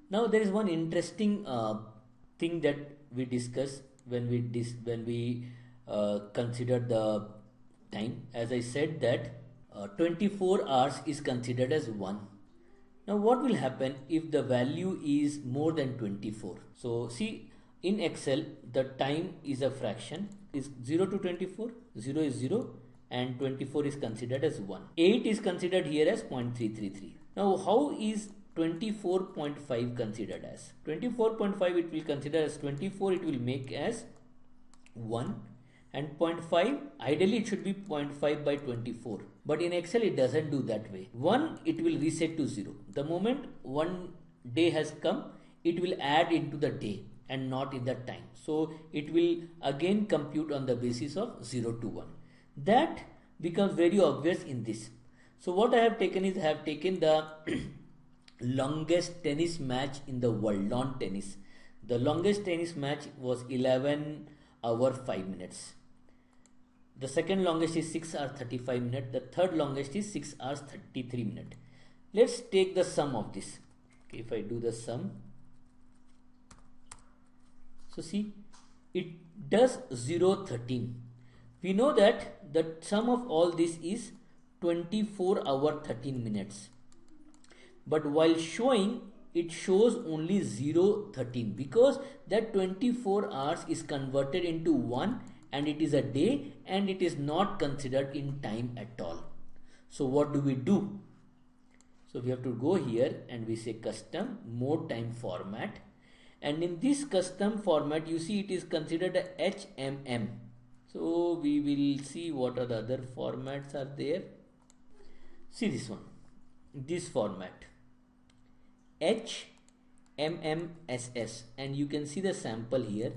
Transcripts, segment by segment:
Now there is one interesting thing that we discuss when we consider the time. As I said that 24 hours is considered as 1. Now what will happen if the value is more than 24? So see, in Excel the time is a fraction, is 0 to 24, 0 is 0 and 24 is considered as 1. 8 is considered here as 0.333. Now how is 24.5 considered as? 24.5 it will consider as 24, it will make as 1, and 0.5 ideally it should be 0.5 by 24, but in Excel it doesn't do that way. 1 it will reset to 0. The moment one day has come, it will add into the day and not in the time, so it will again compute on the basis of 0 to 1. That becomes very obvious in this. So what I have taken is, I have taken the longest tennis match in the world, lawn tennis. The longest tennis match was 11 hours 5 minutes. The second longest is 6 hours 35 minutes. The third longest is 6 hours 33 minutes. Let's take the sum of this. Okay, if I do the sum, so see, it does 0 13. We know that the sum of all this is 24 hours 13 minutes. But while showing, it shows only 0 13 because that 24 hours is converted into 1 and it is a day and it is not considered in time at all. So what do we do? So we have to go here and we say custom mode time format, and in this custom format you see it is considered a HMM. So we will see what are the other formats are there. See this one, this format HMMSS, and you can see the sample here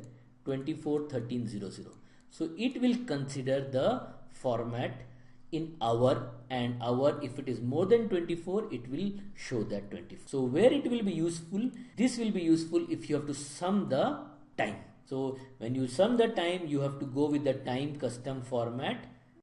241300. So it will consider the format in hour, and hour if it is more than 24 it will show that 24. So where it will be useful, this will be useful if you have to sum the time. So when you sum the time, you have to go with the time custom format